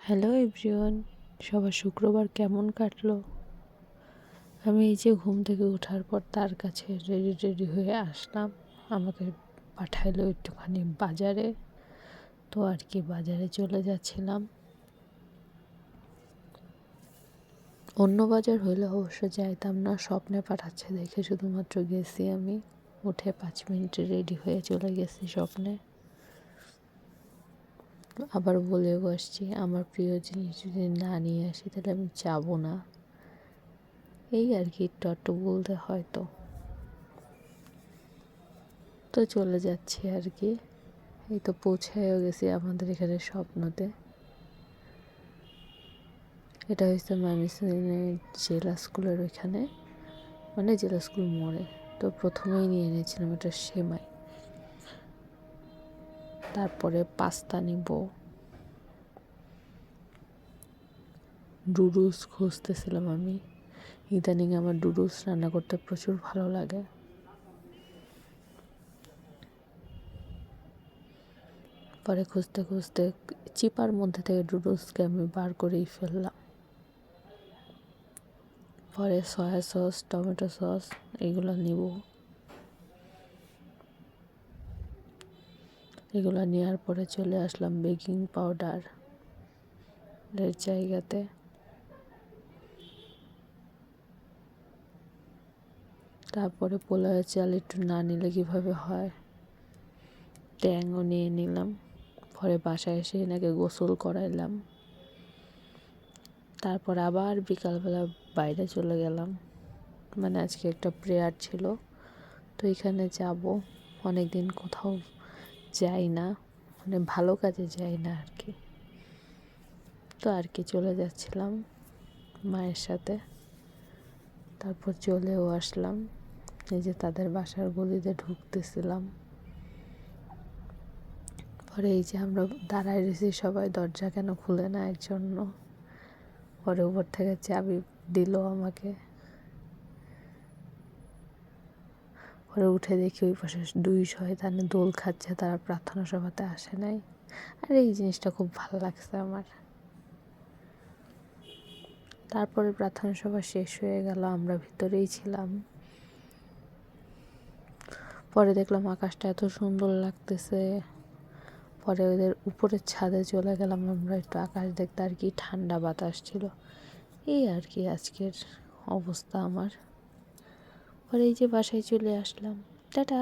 Hello everyone, সবার শুক্রবার কেমন কাটলো? আমি এই যে ঘুম থেকে ওঠার পর তার কাছে রেডি হয়ে আসলাম। আমাকে পাঠাইলো একটুখানি বাজারে, তো আর কি বাজারে চলে যাচ্ছিলাম। অন্য বাজার হইলে অবশ্য যাইতাম না, স্বপ্নে পাঠাচ্ছে দেখে শুধুমাত্র গেছি। আমি উঠে 5 মিনিটে রেডি হয়ে চলে গেছি স্বপ্নে। আবার বলেও আসছি আমার প্রিয় জিনিস যদি না নিয়ে আসি তাহলে আমি যাবো না। এই আর কি একটু বলতে হয়তো, তো চলে যাচ্ছি আর কি। এই তো পৌঁছায়ও গেছি আমাদের এখানে স্বপ্নতে। এটা হচ্ছে ময়মনসিংহের জেলা স্কুলের ওইখানে, মানে জেলা স্কুল মোড়ে। তো প্রথমেই নিয়ে নিয়েছিলাম এটা সেমাই, তারপরে পাস্তা নিব, ডুডলস খুঁজতেছিলাম আমি। ইদানিং আমার ডুডলস রান্না করতে প্রচুর ভালো লাগে। পরে খুঁজতে খুঁজতে চিপার মধ্যে থেকে ডুডলসকে আমি বার করেই ফেললাম। পরে সয়া সস, টমেটো সস এগুলো নিব। এগুলো নেওয়ার পরে চলে আসলাম বেকিং পাউডার এর জায়গাতে। তারপরে পোলাওয়ের চাল একটু না নিলে কীভাবে হয়, ট্যাংও নিয়ে নিলাম। পরে বাসায় এসে এনাকে গোসল করাইলাম। তারপর আবার বিকালবেলা বাইরে চলে গেলাম, মানে আজকে একটা প্রেয়ার ছিল, তো এখানে যাব। অনেক দিন কোথাও যাই না, মানে ভালো কাজে যাই না আর কি। তো আর কি চলে যাচ্ছিলাম মায়ের সাথে। তারপর চলেও আসলাম, এই যে তাদের বাসার গলিতে ঢুকতেছিলাম। পরে এই যে আমরা দাঁড়ায় রয়েছি সবাই, দরজা কেন খুলে না এর জন্য। পরে উপর থেকে চাবি দিল আমাকে। পরে উঠে দেখি ওই পাশে 2 শয়তানে দোল খাচ্ছে, তারা প্রার্থনা সভাতে আসে নাই। আর এই জিনিসটা খুব ভালো লাগছে আমার। তারপরে প্রার্থনা সভা শেষ হয়ে গেল, আমরা ভিতরেই ছিলাম। পরে দেখলাম আকাশটা এত সুন্দর লাগতেছে। পরে ওদের উপরের ছাদে চলে গেলাম আমরা একটু আকাশ দেখতে আর কি, ঠান্ডা বাতাস ছিল। এই আর কি আজকের অবস্থা আমার। পরে এই যে বাসায় চলে আসলাম। টাটা।